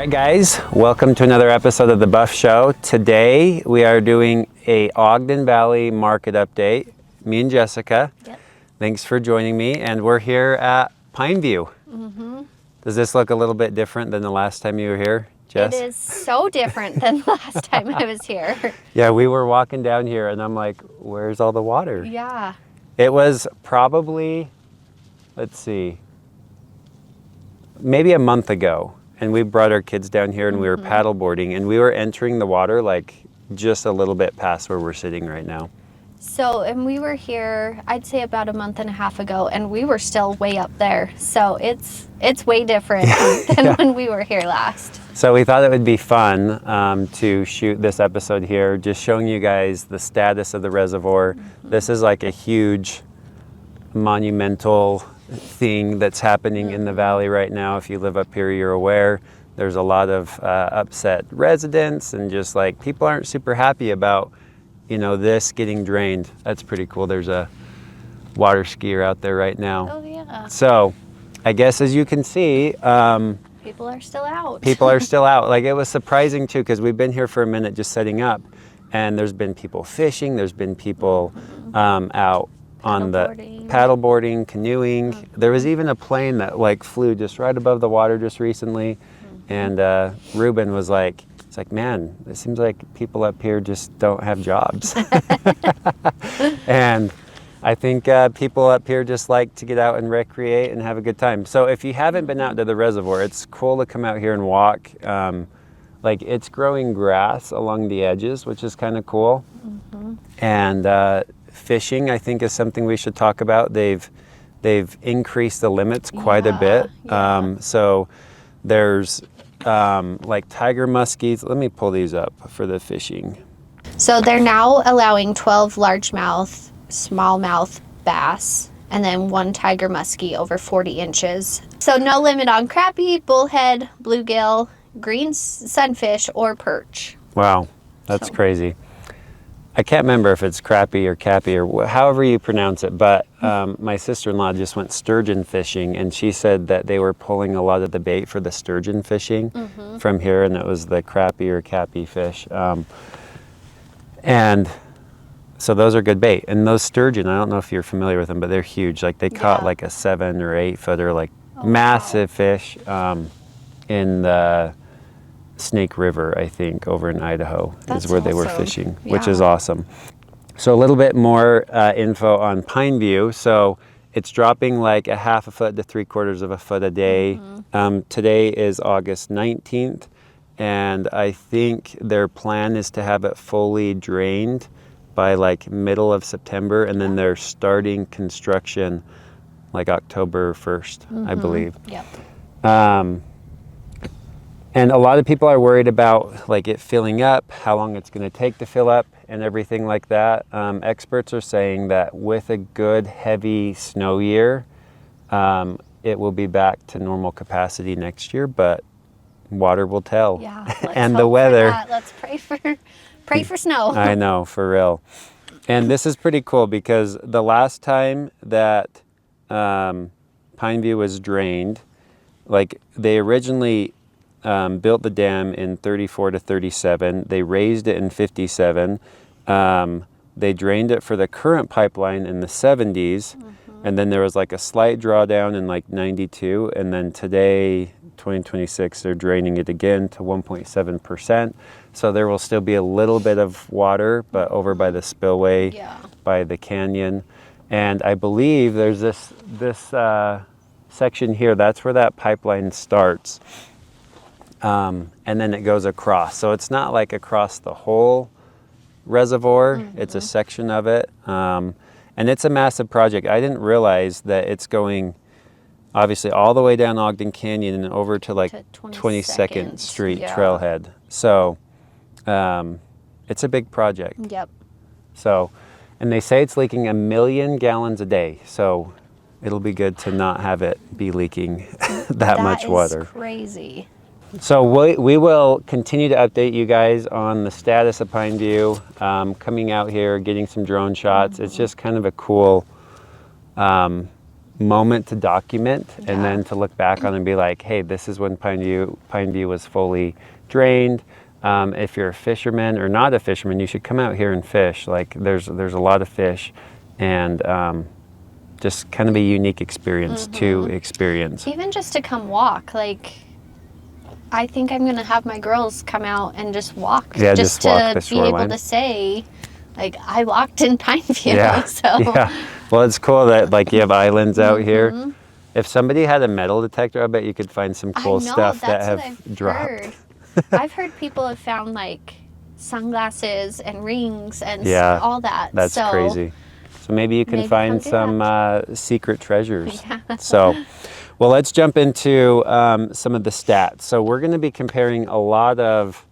right, guys, welcome to another episode of the Buff Show. Today we are doing a Ogden Valley market update. Me and Jessica. Yep. Thanks for joining me, and we're here at Pineview. Mm-hmm. Does this look a little bit different than the last time you were here, Jess? It is so different than the last time I was here. Yeah, we were walking down here, and I'm like, "Where's all the water?" Yeah. It was probably, let's see, maybe a month ago. And we brought our kids down here and we were paddleboarding, and we were entering the water like just a little bit past where we're sitting right now. So, and we were here, I'd say about a month and a half ago, and we were still way up there. So it's way different than when we were here last. So we thought it would be fun to shoot this episode here, just showing you guys the status of the reservoir. This is like a huge monumental thing that's happening in the valley right now. If you live up here, you're aware there's a lot of upset residents, and just like people aren't super happy about, you know, this getting drained. That's pretty cool. There's a water skier out there right now. Oh yeah. So I guess as you can see, people are still out. People are still out. Like, it was surprising too, because we've been here for a minute just setting up, and there's been people fishing, there's been people out on the paddleboarding, canoeing. There was even a plane that like flew just right above the water just recently. And Ruben was like, it's like, man, it seems like people up here just don't have jobs. And I think people up here just like to get out and recreate and have a good time. So if you haven't been out to the reservoir, it's cool to come out here and walk. Like, it's growing grass along the edges, which is kind of cool. And fishing, I think, is something we should talk about. They've increased the limits quite a bit. So there's like tiger muskies. Let me pull these up for the fishing. So they're now allowing 12 largemouth, smallmouth bass, and then 1 tiger muskie over 40 inches. So no limit on crappie, bullhead, bluegill, green sunfish, or perch. Wow, that's crazy. I can't remember if it's crappie or cappy or however you pronounce it, but my sister-in-law just went sturgeon fishing, and she said that they were pulling a lot of the bait for the sturgeon fishing from here, and it was the crappie or cappy fish. And so those are good bait. And those sturgeon, I don't know if you're familiar with them, but they're huge. Like, they caught like a 7 or 8 footer, like massive fish in the Snake River, I think, over in Idaho. That's is where they were fishing, which is awesome. So a little bit more info on Pineview. So it's dropping like a half a foot to 3/4 of a foot a day. Today is August 19th, and I think their plan is to have it fully drained by like middle of September, and then they're starting construction like October 1st, I believe. Yep. And a lot of people are worried about like it filling up, how long it's going to take to fill up, and everything like that. Experts are saying that with a good heavy snow year, it will be back to normal capacity next year, but water will tell. Yeah, and the weather. Let's pray for snow. I know, for real. And this is pretty cool, because the last time that Pineview was drained, like, they originally built the dam in 34 to 37. They raised it in 57. They drained it for the current pipeline in the 70s. And then there was like a slight drawdown in like 92. And then today, 2026, they're draining it again to 1.7%. So there will still be a little bit of water, but over by the spillway, by the canyon. And I believe there's this section here. That's where that pipeline starts. And then it goes across. So it's not like across the whole reservoir. It's a section of it. And it's a massive project. I didn't realize that it's going obviously all the way down Ogden Canyon and over to like 22nd Street Trailhead. So it's a big project. Yep. So, and they say it's leaking 1 million gallons a day. So it'll be good to not have it be leaking that much water. That is crazy. So we will continue to update you guys on the status of Pineview, coming out here, getting some drone shots. It's just kind of a cool moment to document Yeah. and then to look back on and be like, hey, this is when Pine View was fully drained. If you're a fisherman or not a fisherman, you should come out here and fish. Like there's a lot of fish, and just kind of a unique experience to experience. Even just to come walk, like I think I'm gonna have my girls come out and just walk, Yeah, just just walk to the be able shoreline. to say, like I walked in Pine View. Yeah. So Yeah. Well, it's cool that like you have islands out Mm-hmm. here. If somebody had a metal detector, I bet you could find some cool I know, stuff that that's have what I've dropped. heard. I've heard people have found like sunglasses and rings and Yeah, all that. That's so, crazy. So maybe you can maybe find come do some secret treasures. Yeah. So, well, let's jump into some of the stats. So we're going to be comparing a lot of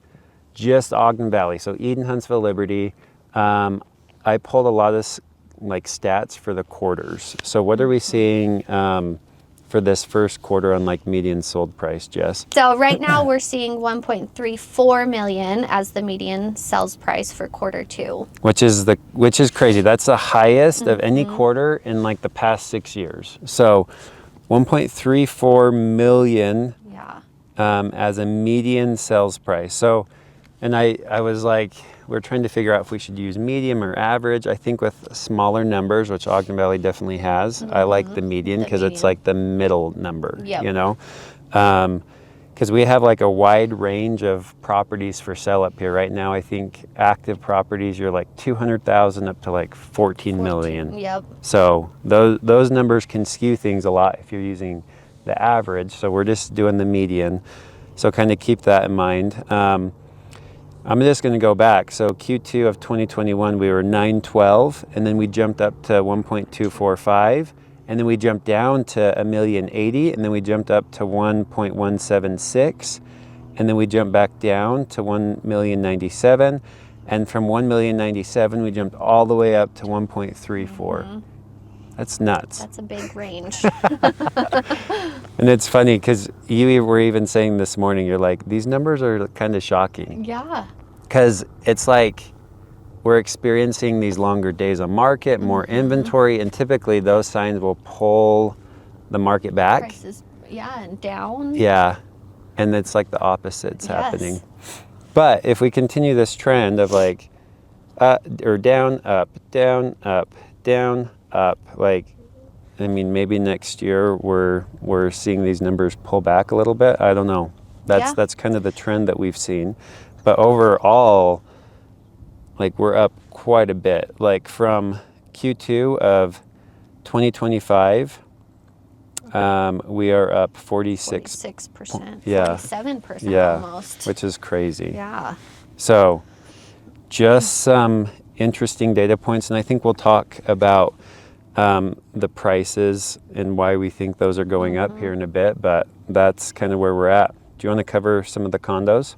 just Ogden Valley. So Eden, Huntsville, Liberty. I pulled a lot of like stats for the quarters. So what are we seeing for this first quarter on like median sold price, Jess? So right now we're seeing 1.34 million as the median sales price for quarter two. Which is crazy. That's the highest of any quarter in like the past 6 years. So 1.34 million Yeah. as a median sales price. So, and I was like, we're trying to figure out if we should use medium or average. I think with smaller numbers, which Ogden Valley definitely has, I like the median The because it's median. like the middle number, Yep. you know? Because we have like a wide range of properties for sale up here right now. I think active properties, you're like 200,000 up to like 14 million. Yep. So those numbers can skew things a lot if you're using the average. So we're just doing the median. So kind of keep that in mind. I'm just going to go back. So Q2 of 2021, we were 912, and then we jumped up to 1.245, and then we jumped down to 1,080,000, and then we jumped up to 1.176, and then we jumped back down to 1,097,000, and from 1,097,000 we jumped all the way up to 1.34. That's nuts. That's a big range. And it's funny because you were even saying this morning, you're like, these numbers are kind of shocking. Yeah. Because it's like we're experiencing these longer days on market, more inventory, and typically those signs will pull the market back. Prices, yeah, and down. Yeah, and it's like the opposite's Yes. happening. But if we continue this trend of like or down, up, down, up, down, up, like, I mean, maybe next year we're seeing these numbers pull back a little bit. I don't know. That's kind of the trend that we've seen. But overall, like we're up quite a bit. Like from Q2 of 2025, we are up 46%. Yeah. 47% Yeah, almost. which is crazy. Yeah. So just some interesting data points, and I think we'll talk about the prices and why we think those are going up here in a bit, but that's kind of where we're at. Do you want to cover some of the condos?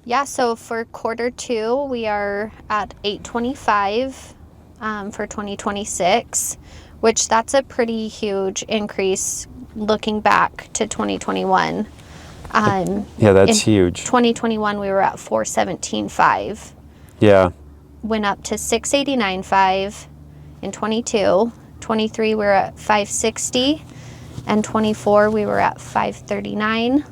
Yeah, so for quarter two, we are at 825 for 2026, which that's a pretty huge increase looking back to 2021. Yeah, that's in huge. 2021, we were at 417.5. Yeah, Went up to 689.5 in 22. 23, we were at 560. And 24, we were at 539.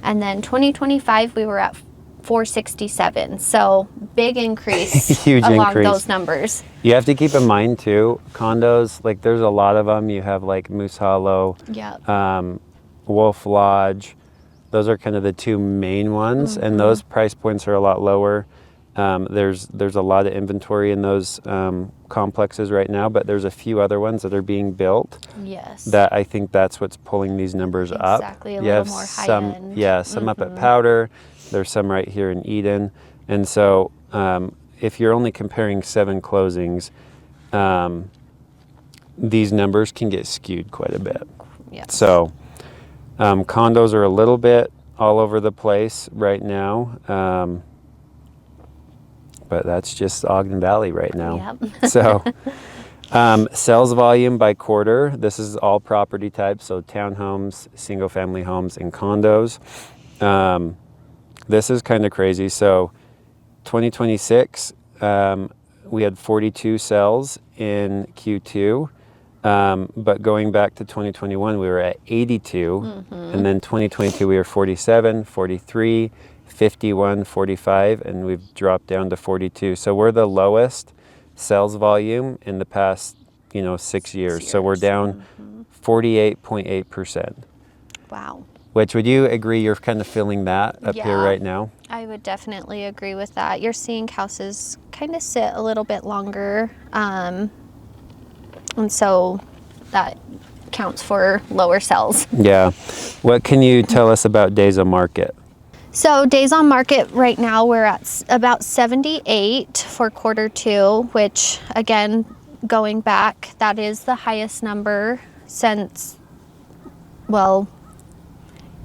And then 2025, we were at 467. So big increase Huge along increase. those numbers. you have to keep in mind too, condos, like there's a lot of them. You have like Moose Hollow, Yeah. Wolf Lodge. Those are kind of the two main ones, and those price points are a lot lower. There's a lot of inventory in those complexes right now, but there's a few other ones that are being built Yes. that I think that's what's pulling these numbers up. Exactly, a You little have more some, high-end. yeah, some up at Powder. There's some right here in Eden, and so if you're only comparing 7 closings, these numbers can get skewed quite a bit. Yes. So condos are a little bit all over the place right now, but that's just Ogden Valley right now. Yep. So sales volume by quarter, this is all property types, so townhomes, single family homes, and condos. This is kind of crazy. So 2026, we had 42 sales in Q2. But going back to 2021, we were at 82. And then 2022, we were 47, 43, 51, 45, and we've dropped down to 42. So we're the lowest sales volume in the past, 6 years. So we're down 48.8%. Wow. Which, would you agree you're kind of feeling that up here right now? I would definitely agree with that. You're seeing houses kind of sit a little bit longer. And so that counts for lower sales. Yeah. What can you tell us about days on market? So days on market right now, we're at about 78 for Q2, which again, going back, that is the highest number since, well,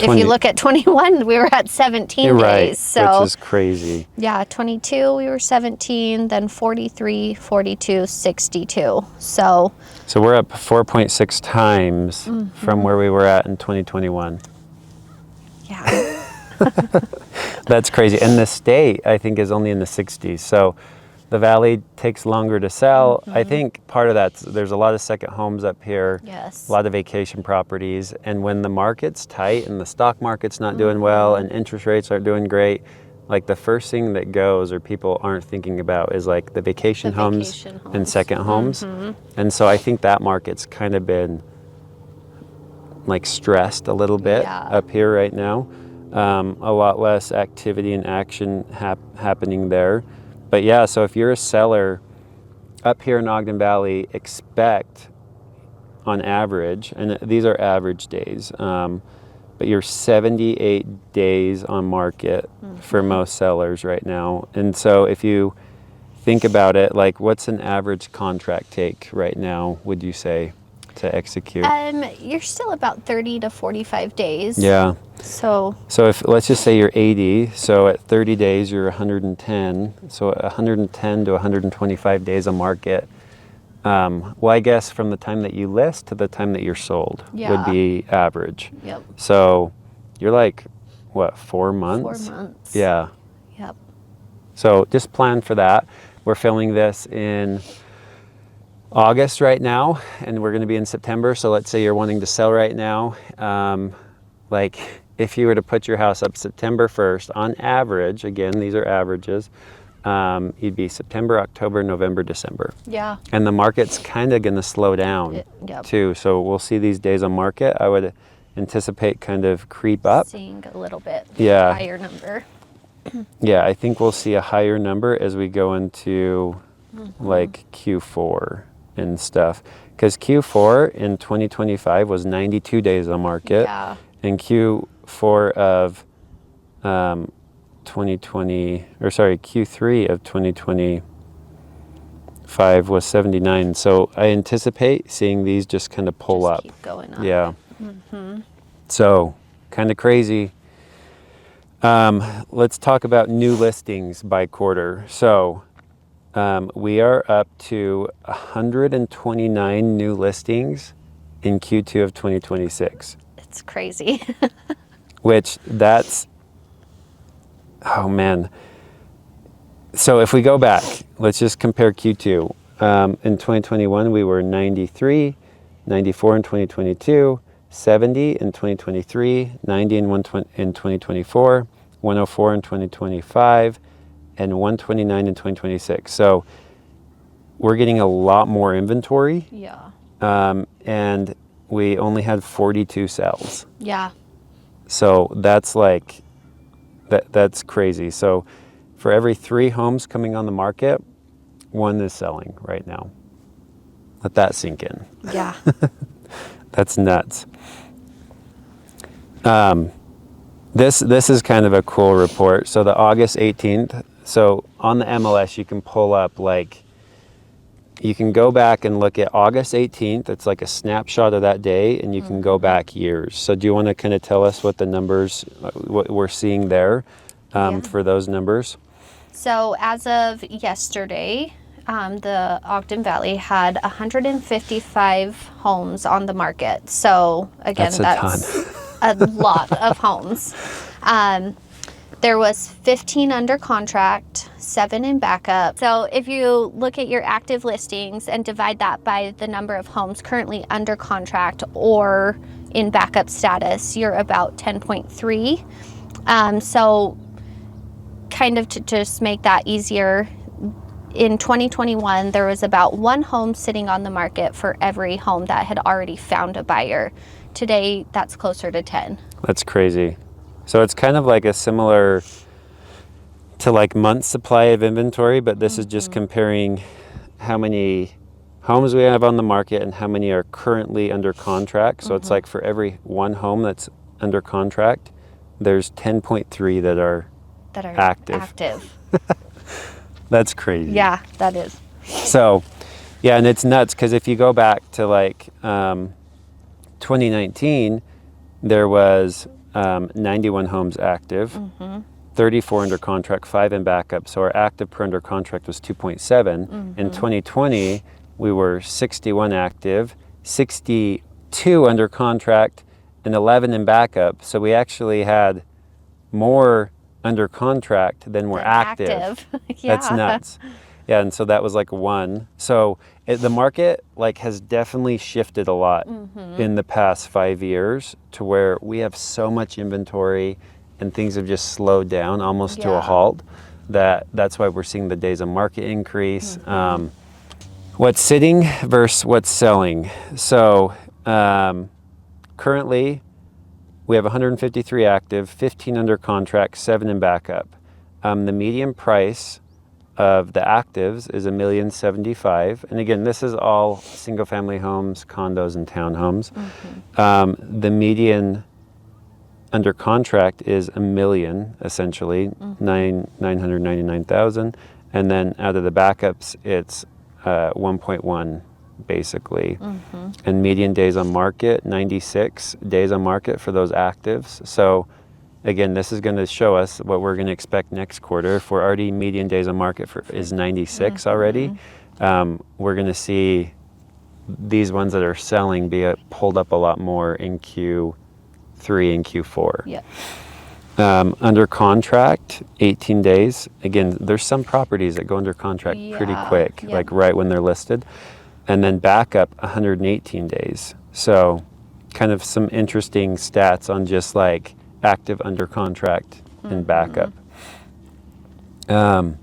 if you look at 21, we were at 17 days. So, which is crazy. Yeah, 22, we were 17, then 43, 42, 62. So we're up 4.6 times from where we were at in 2021. Yeah. That's crazy. And the state, I think, is only in the 60s. So the valley takes longer to sell. I think part of that, there's a lot of second homes up here. Yes. A lot of vacation properties. And when the market's tight and the stock market's not doing well and interest rates aren't doing great, like the first thing that goes or people aren't thinking about is like the vacation homes and second homes. And so I think that market's kind of been like stressed a little bit up here right now. A lot less activity and action happening there. But yeah, so if you're a seller up here in Ogden Valley, expect on average, and these are average days, but you're 78 days on market for most sellers right now. And so if you think about it, like what's an average contract take right now, would you say, to execute? You're still about 30 to 45 days. Yeah. So if, let's just say you're 80, so at 30 days, you're 110. So 110 to 125 days on market. Well, I guess from the time that you list to the time that you're sold would be average. Yep. So you're like, what, 4 months? 4 months. Yeah. Yep. So just plan for that. We're filming this in August right now, and we're going to be in September. So let's say you're wanting to sell right now. Like if you were to put your house up September 1st, on average, again, these are averages, you'd be September, October, November, December. Yeah. And the market's kind of going to slow down too. So we'll see these days on market. I would anticipate kind of creep up. Seeing a little bit higher number. Yeah, I think we'll see a higher number as we go into like Q4 and stuff. Because Q4 in 2025 was 92 days on market. Yeah. And Q3 of 2025 was 79. So I anticipate seeing these just kind of pull up. Keep going up. Yeah. So kind of crazy. Let's talk about new listings by quarter. So we are up to 129 new listings in Q2 of 2026. It's crazy. Which that's, oh man. So if we go back, let's just compare Q2. In 2021, we were 93, 94 in 2022, 70 in 2023, 90 in 2024, 104 in 2025, and 129 in 2026. So we're getting a lot more inventory. Yeah. And we only had 42 sales. Yeah. So that's like, that's crazy. So for every 3 homes coming on the market, 1 is selling right now. Let that sink in. Yeah. That's nuts. This is kind of a cool report. So the August 18th, so on the MLS you can pull up like, you can go back and look at August 18th. It's like a snapshot of that day, and you can go back years. So do you want to kind of tell us what the numbers, what we're seeing there for those numbers? So as of yesterday, the Ogden Valley had 155 homes on the market. So again, that's a lot of homes. There was 15 under contract, 7 in backup. So if you look at your active listings and divide that by the number of homes currently under contract or in backup status, you're about 10.3. So kind of to just make that easier, in 2021, there was about 1 home sitting on the market for every home that had already found a buyer. Today, that's closer to 10. That's crazy. So it's kind of like a similar to like months supply of inventory, but this is just comparing how many homes we have on the market and how many are currently under contract. So it's like for every 1 home that's under contract, there's 10.3 that are active. That's crazy. Yeah, that is. So, yeah, and it's nuts because if you go back to like 2019, there was 91 homes active, 34 under contract, 5 in backup. So our active per under contract was 2.7. In 2020, we were 61 active, 62 under contract, and 11 in backup. So we actually had more under contract than were active. Yeah. That's nuts. Yeah, and so that was like 1. So the market like has definitely shifted a lot in the past 5 years to where we have so much inventory and things have just slowed down almost to a halt. That's why we're seeing the days of market increase. What's sitting versus what's selling. So currently we have 153 active, 15 under contract, 7 in backup. The median price of the actives is $1,075,000. And again, this is all single family homes, condos, and townhomes. The median under contract is $1 million, essentially, 999,000. And then out of the backups, it's 1.1 basically. And median days on market, 96 days on market for those actives. So again, this is going to show us what we're going to expect next quarter. If we're already median days on market is 96 already, we're going to see these ones that are selling be pulled up a lot more in Q3 and Q4. Yeah. Under contract, 18 days. Again, there's some properties that go under contract pretty quick, like right when they're listed. And then backup, 118 days. So kind of some interesting stats on just like active under contract and backup. And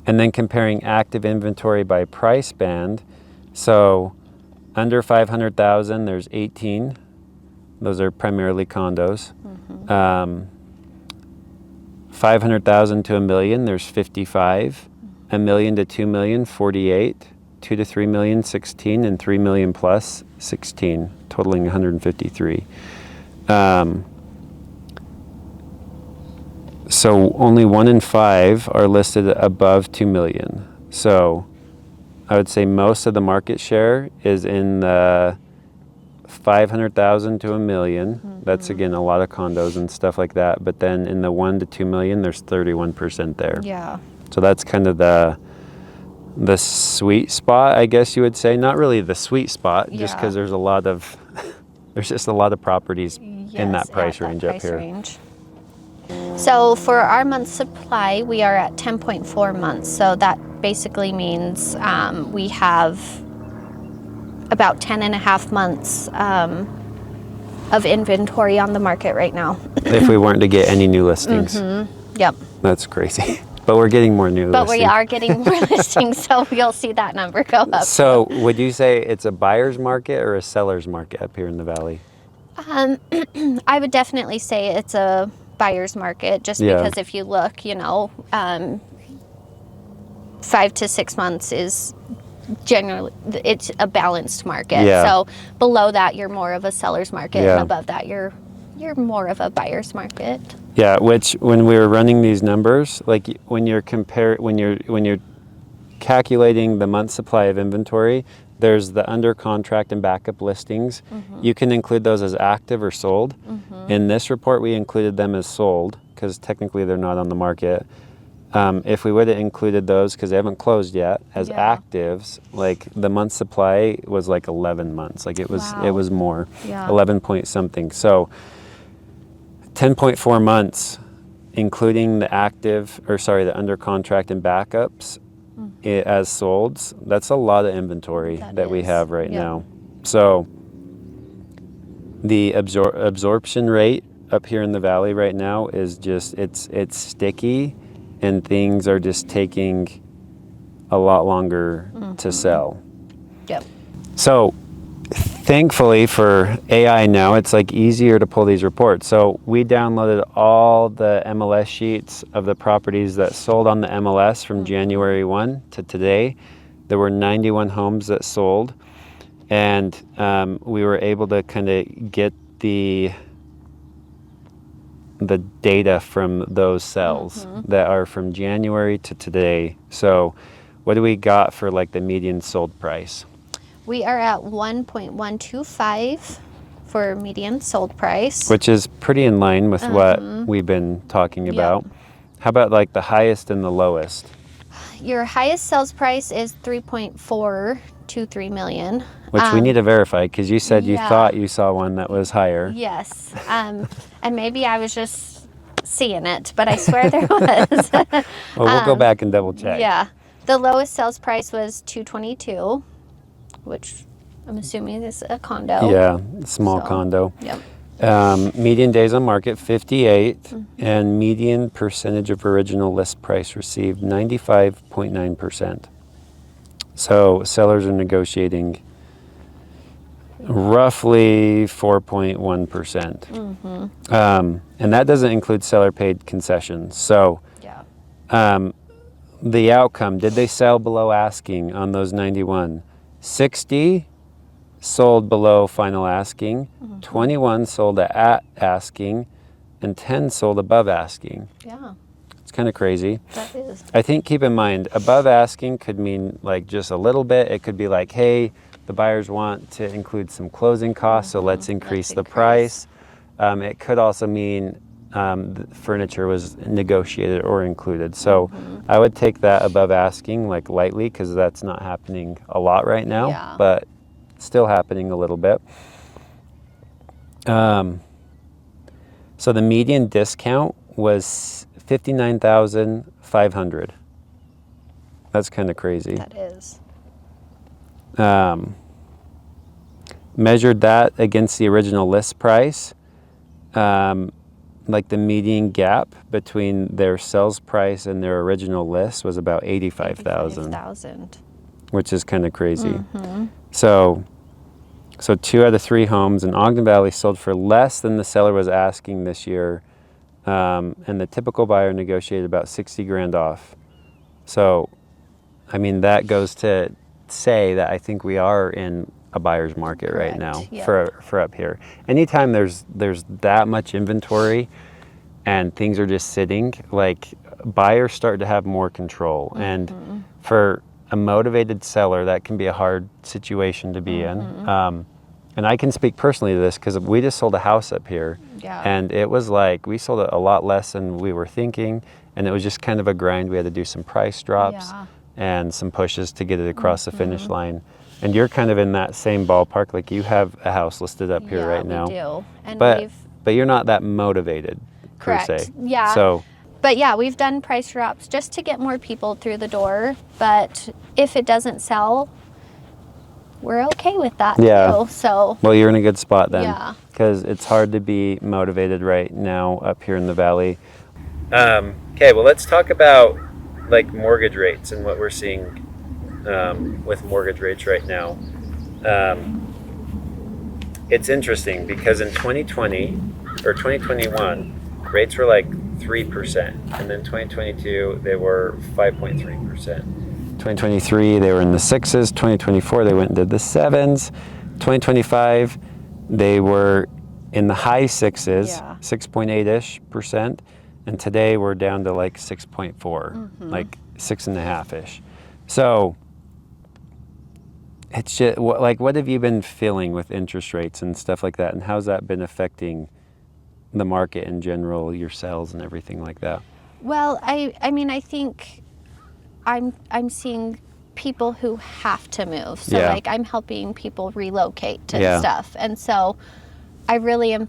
then comparing active inventory by price band. So under 500,000, there's 18. Those are primarily condos. 500,000 to $1 million, there's 55. $1 million to $2 million, 48. 2 to 3 million, 16, and 3 million plus, 16, totaling 153. So only 1 in 5 are listed above 2 million. So I would say most of the market share is in the 500,000 to $1 million. That's again a lot of condos and stuff like that. But then in the 1 to 2 million, there's 31% there. Yeah. So that's kind of the sweet spot, I guess you would say. Not really the sweet spot, just because there's there's just a lot of properties in that price range up here. So for our month supply, we are at 10.4 months. So that basically means we have about 10 and a half months of inventory on the market right now. If we weren't to get any new listings. Yep. That's crazy. But we're getting more new listings. But we are getting more listings, so you'll see that number go up. So would you say it's a buyer's market or a seller's market up here in the valley? I would definitely say it's a buyer's market, just because if you look, 5 to 6 months is generally, it's a balanced market. So below that, you're more of a seller's market, and above that, you're more of a buyer's market. Yeah, which when we were running these numbers, like when you're calculating the month supply of inventory, there's the under contract and backup listings. You can include those as active or sold. In this report, we included them as sold because technically they're not on the market. If we would have included those, because they haven't closed yet, as actives, like the month supply was like 11 months. Like it was more, 11 point something. So 10.4 months including the the under contract and backups as solds, that's a lot of inventory that we have right now. So the absorption rate up here in the valley right now is just, it's sticky, and things are just taking a lot longer to sell. Yep. So thankfully for AI now, it's like easier to pull these reports. So we downloaded all the MLS sheets of the properties that sold on the MLS from January 1 to today. There were 91 homes that sold, and we were able to kind of get the data from those cells that are from January to today. So what do we got for like the median sold price? We are at 1.125 for median sold price. Which is pretty in line with what we've been talking about. How about like the highest and the lowest? Your highest sales price is 3.423 million. Which we need to verify, because you said you thought you saw one that was higher. Yes. And maybe I was just seeing it, but I swear there was. Well, we'll go back and double check. Yeah. The lowest sales price was 222, which I'm assuming is a condo. Yeah, small condo. Yep. Median days on market, 58, and median percentage of original list price received, 95.9%. So sellers are negotiating roughly 4.1%. And that doesn't include seller paid concessions. So the outcome, did they sell below asking on those 91? 60 sold below final asking, 21 sold at asking, and 10 sold above asking. Yeah. It's kind of crazy. That is. I think, keep in mind, above asking could mean like just a little bit. It could be like, hey, the buyers want to include some closing costs, so let's increase the price. It could also mean the furniture was negotiated or included. So I would take that above asking like lightly, because that's not happening a lot right now, but still happening a little bit. So the median discount was $59,500. That's kind of crazy. That is. Measured that against the original list price, like the median gap between their sales price and their original list was about 85,000, which is kind of crazy. So 2 out of 3 homes in Ogden Valley sold for less than the seller was asking this year, and the typical buyer negotiated about 60 grand off. So, I mean, that goes to say that I think we are in a buyer's market right now for up here. Anytime there's that much inventory and things are just sitting, like buyers start to have more control. And for a motivated seller, that can be a hard situation to be in. And I can speak personally to this because we just sold a house up here, and it was like we sold it a lot less than we were thinking, and it was just kind of a grind. We had to do some price drops and some pushes to get it across the finish line. And you're kind of in that same ballpark, like you have a house listed up here right now. We do. And but you're not that motivated, per se. Yeah. So. But yeah, we've done price drops just to get more people through the door. But if it doesn't sell, we're okay with that too. So. Well, you're in a good spot then. Yeah. Because it's hard to be motivated right now up here in the valley. Okay, well, let's talk about like mortgage rates and what we're seeing with mortgage rates right now. It's interesting because in 2020 or 2021, rates were like 3%, and then 2022 they were 5.3%. 2023 they were in the 6s. 2024 they went into the 7s. 2025 they were in the high 6s, 6.8-ish%, and today we're down to like 6.4, like 6.5-ish. So it's just like, what have you been feeling with interest rates and stuff like that, and how's that been affecting the market in general, your sales and everything like that? Well, I mean, I think I'm seeing people who have to move. So like I'm helping people relocate to stuff. And so I really am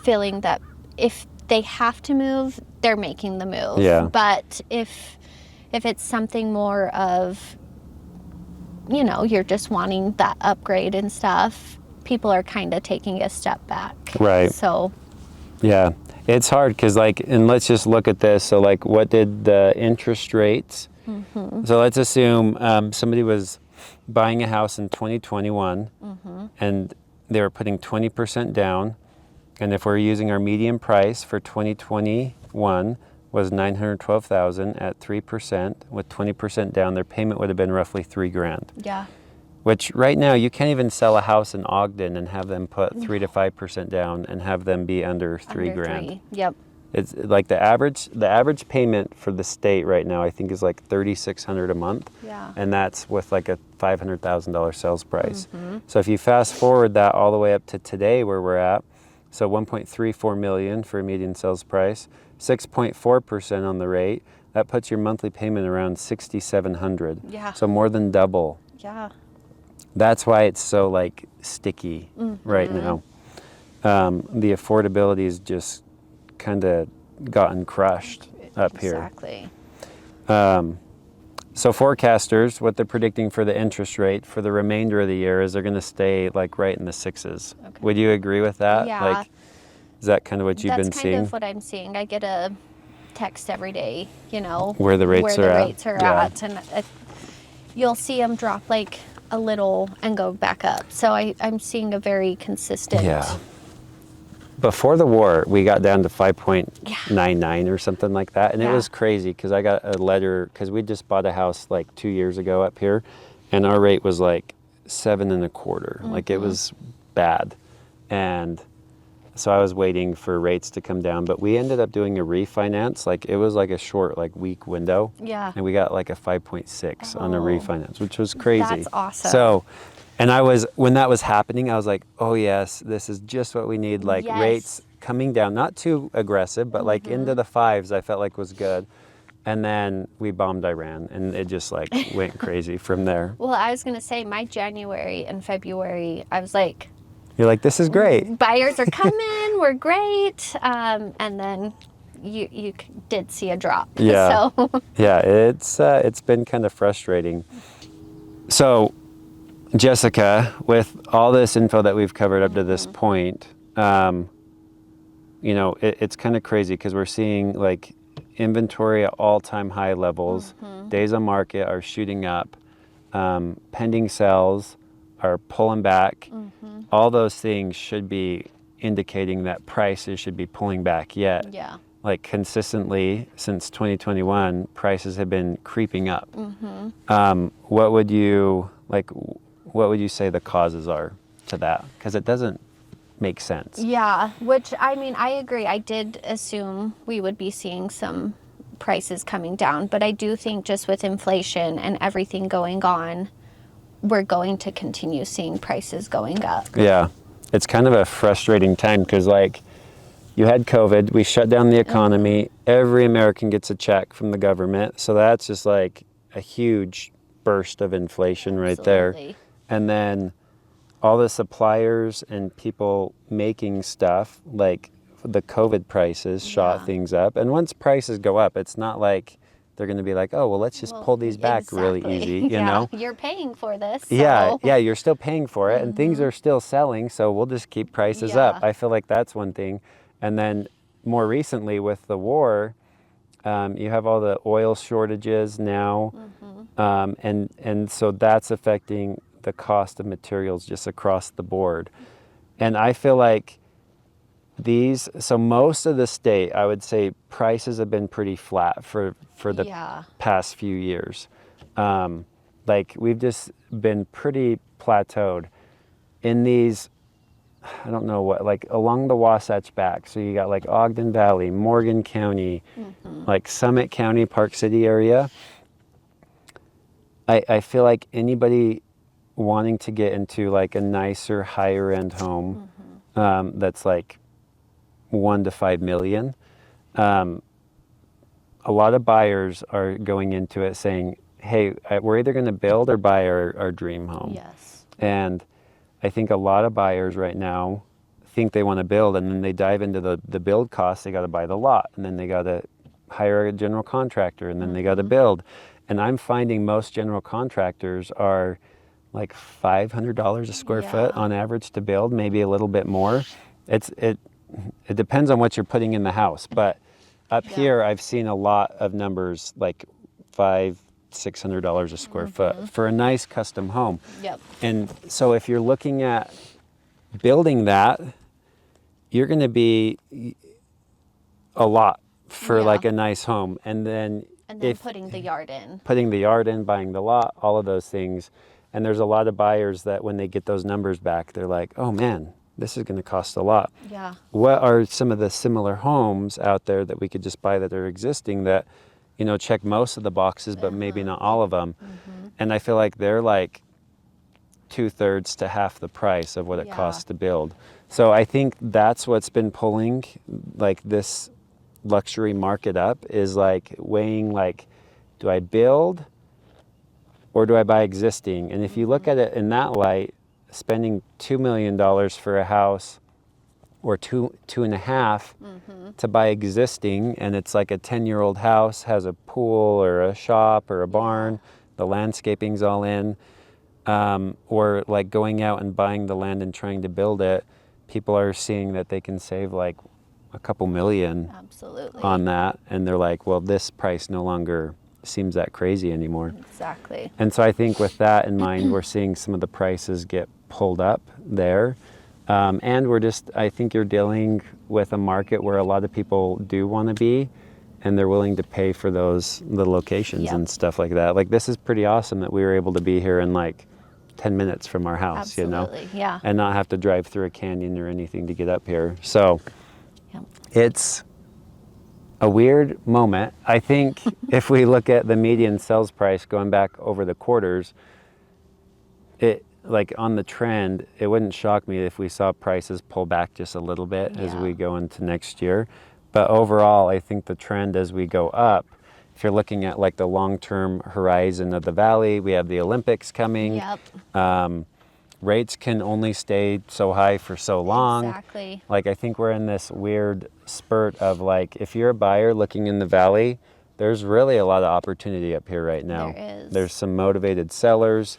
feeling that if they have to move, they're making the move. Yeah. But if it's something more of, you know, you're just wanting that upgrade and stuff, people are kind of taking a step back. Right. So. Yeah. It's hard because, like, and let's just look at this. So, like, what did the interest rates? So let's assume somebody was buying a house in 2021 and they were putting 20% down. And if we're using our median price for 2021 was $912,000 at 3%, with 20% down, their payment would have been roughly $3,000. Yeah. Which right now you can't even sell a house in Ogden and have them put 3 to 5% down and have them be under $3,000. Yep. It's like the average payment for the state right now, I think, is like $3,600 a month. Yeah. And that's with like a $500,000 sales price. So if you fast forward that all the way up to today where we're at, so 1.34 million for a median sales price, 6.4% on the rate, that puts your monthly payment around $6,700. Yeah. So more than double. Yeah. That's why it's so like sticky right now. The affordability is just kind of gotten crushed up here. Exactly. So forecasters, what they're predicting for the interest rate for the remainder of the year is they're going to stay like right in the 6s. Okay. Would you agree with that? Yeah. Like, is that kind of what you've been That's seeing? kind of what I'm seeing. I get a text every day, you know, Where the rates are at. Yeah. And you'll see them drop like a little and go back up. So I'm seeing a very consistent. Yeah. Before the war, we got down to 5.99 or something like that. And it was crazy because I got a letter because we just bought a house like 2 years ago up here and our rate was like 7.25. Like it was bad. And so I was waiting for rates to come down, but we ended up doing a refinance. Like it was like a short, like week window. Yeah. And we got like a 5.6 on a refinance, which was crazy. That's awesome. So, and when that was happening, I was like, oh yes, this is just what we need. Like rates coming down, not too aggressive, but like into the 5s, I felt like was good. And then we bombed Iran and it just like went crazy from there. Well, I was going to say my January and February, I was like, you're like, this is great. Buyers are coming, we're great. And then you did see a drop. Yeah. So. Yeah, it's been kind of frustrating. So, Jessica, with all this info that we've covered up to this point, you know, it's kind of crazy because we're seeing like inventory at all-time high levels. Days on market are shooting up. Pending sales are pulling back. All those things should be indicating that prices should be pulling back. Yet, like consistently since 2021, prices have been creeping up. What would you say the causes are to that? Because it doesn't make sense. Yeah, which I mean, I agree. I did assume we would be seeing some prices coming down, but I do think just with inflation and everything going on, we're going to continue seeing prices going up. Yeah, it's kind of a frustrating time because like you had COVID, we shut down the economy, every American gets a check from the government. So that's just like a huge burst of inflation right there. And then all the suppliers and people making stuff, like the COVID prices shot things up. And once prices go up, it's not like they're going to be like, oh, well, let's just pull these back really easy, you know? You're paying for this. So. Yeah, you're still paying for it and things are still selling, so we'll just keep prices up. I feel like that's one thing. And then more recently with the war, you have all the oil shortages now, and so that's affecting the cost of materials just across the board. And I feel like so most of the state, I would say prices have been pretty flat for the past few years. Like we've just been pretty plateaued in these, I don't know what, like along the Wasatch back. So you got like Ogden Valley, Morgan County, like Summit County, Park City area. I feel like anybody wanting to get into like a nicer, higher end home that's like 1 to 5 million. A lot of buyers are going into it saying, hey, we're either going to build or buy our dream home. Yes. And I think a lot of buyers right now think they want to build, and then they dive into the build costs. They got to buy the lot, and then they got to hire a general contractor, and then they got to build. And I'm finding most general contractors are like $500 a square foot on average to build, maybe a little bit more. It depends on what you're putting in the house, but up here I've seen a lot of numbers like $500-600 a square foot for a nice custom home. Yep. And so if you're looking at building that, you're going to be a lot for like a nice home. And then putting the yard in. Putting the yard in, buying the lot, all of those things. And there's a lot of buyers that when they get those numbers back, they're like, oh man, this is going to cost a lot. Yeah. What are some of the similar homes out there that we could just buy that are existing that, you know, check most of the boxes, but maybe not all of them? And I feel like they're like 2/3 to half the price of what it costs to build. So I think that's what's been pulling like this luxury market up, is like weighing like, do I build or do I buy existing? And if you look at it in that light, spending $2 million for a house or two and a half to buy existing, and it's like a 10-year-old house, has a pool or a shop or a barn, the landscaping's all in, or like going out and buying the land and trying to build it, people are seeing that they can save like a couple million on that, and they're like, well, this price no longer seems that crazy anymore. Exactly. And so I think with that in mind, we're seeing some of the prices get pulled up there. And I think you're dealing with a market where a lot of people do want to be, and they're willing to pay for the locations and stuff like that. Like, this is pretty awesome that we were able to be here in like 10 minutes from our house, you know, and not have to drive through a canyon or anything to get up here. So it's a weird moment. I think if we look at the median sales price going back over the quarters, it, like on the trend, it wouldn't shock me if we saw prices pull back just a little bit as we go into next year. But overall, I think the trend as we go up, if you're looking at like the long-term horizon of the valley, we have the Olympics coming. Rates can only stay so high for so long. Exactly. Like, I think we're in this weird spurt of like, if you're a buyer looking in the valley, there's really a lot of opportunity up here right now. There is. There's some motivated sellers.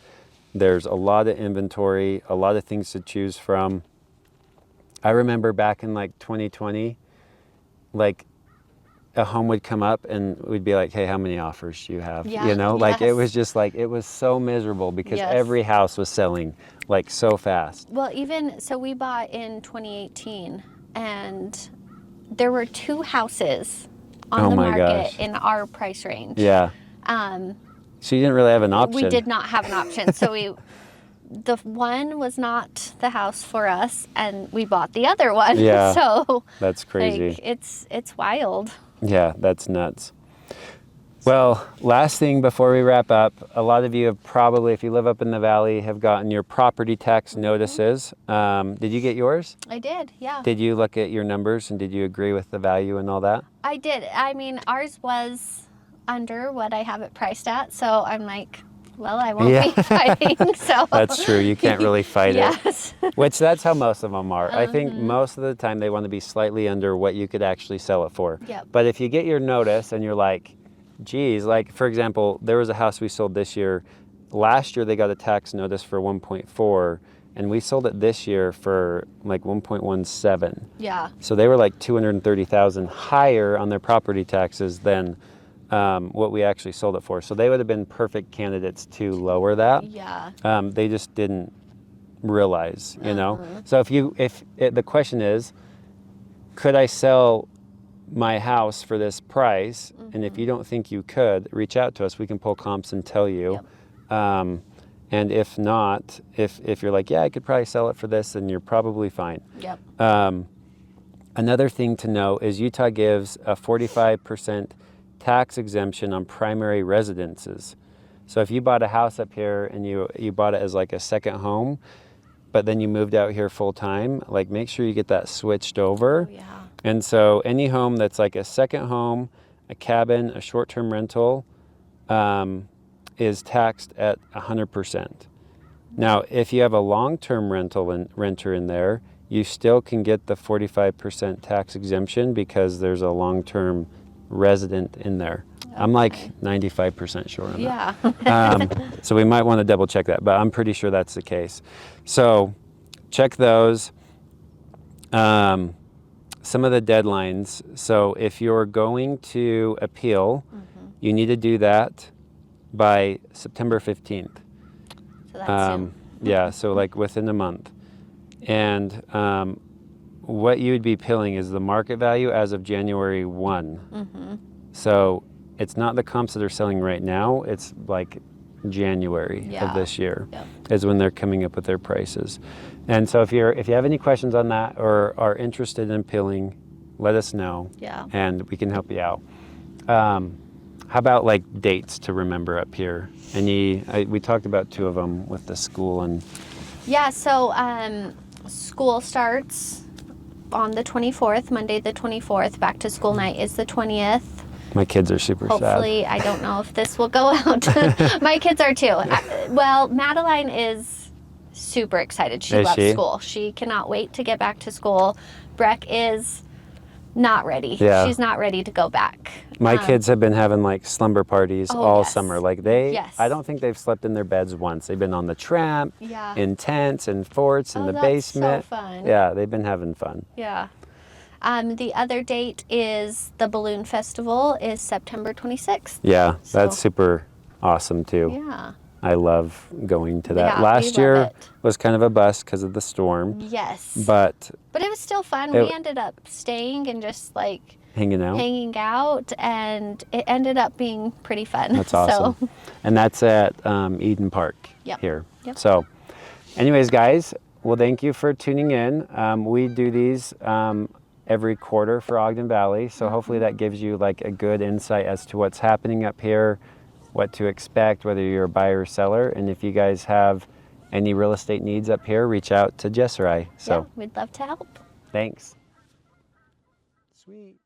There's a lot of inventory, a lot of things to choose from. I remember back in like 2020, like a home would come up and we'd be like, hey, how many offers do you have? You know, like it was just like, it was so miserable because every house was selling like so fast. Well, even so, we bought in 2018 and there were 2 houses on the market in our price range. Yeah. So you didn't really have an option. We did not have an option. So the one was not the house for us, and we bought the other one. Yeah. So that's crazy. Like, it's wild. Yeah, that's nuts. Well, last thing before we wrap up, a lot of you have probably, if you live up in the valley, have gotten your property tax notices. Did you get yours? I did, yeah. Did you look at your numbers and did you agree with the value and all that? I did. I mean, ours was under what I have it priced at, so I'm like, well, I won't be fighting. So that's true. You can't really fight it. Which that's how most of them are. I think most of the time they want to be slightly under what you could actually sell it for. Yep. But if you get your notice and you're like, geez, like for example, there was a house we sold this year. Last year they got a tax notice for 1.4, and we sold it this year for like 1.17. Yeah. So they were like 230,000 higher on their property taxes than what we actually sold it for. So they would have been perfect candidates to lower that. Yeah. They just didn't realize, you know. So the question is, could I sell my house for this price? And if you don't think you could, reach out to us. We can pull comps and tell you. Yep. And if not, if you're like, yeah, I could probably sell it for this, then you're probably fine. Yep. Another thing to know is Utah gives a 45% tax exemption on primary residences. So if you bought a house up here and you bought it as like a second home, but then you moved out here full time, like make sure you get that switched over. Oh, yeah. And so any home that's like a second home, a cabin, a short-term rental, is taxed at 100%. Now, if you have a long-term renter in there, you still can get the 45% tax exemption because there's a long-term resident in there. Okay. I'm like 95% sure on that. Yeah. So we might want to double check that, but I'm pretty sure that's the case. So check those. Some of the deadlines. So if you're going to appeal, you need to do that by September 15th. So that's soon. Yeah, so like within a month. And what you would be appealing is the market value as of January 1. So it's not the comps that are selling right now. It's like January of this year is when they're coming up with their prices. And so if you have any questions on that or are interested in appealing, let us know. Yeah. And we can help you out. How about like dates to remember up here? We talked about 2 of them with the school and. Yeah. So school starts on the 24th, Monday the 24th. Back to school night is the 20th. My kids are super sad. Hopefully, I don't know if this will go out. My kids are too. Well, Madeline is super excited. She loves school. She cannot wait to get back to school. Breck is not ready. Yeah. She's not ready to go back. My kids have been having like slumber parties all summer. Like I don't think they've slept in their beds once. They've been on the tramp, in tents and forts in the basement. So fun. Yeah, they've been having fun. Yeah. The other date is the Balloon Festival is September 26th. Yeah, that's super awesome too. Yeah. I love going to that. Yeah, Last year was kind of a bust because of the storm. Yes. But it was still fun. We ended up staying and just like hanging out, and it ended up being pretty fun. That's awesome. So. And that's at Eden Park here. Yep. So anyways, guys, well, thank you for tuning in. We do these every quarter for Ogden Valley. So hopefully that gives you like a good insight as to what's happening up here, what to expect, whether you're a buyer or seller. And if you guys have any real estate needs up here, reach out to Jess or I. So we'd love to help. Thanks. Sweet.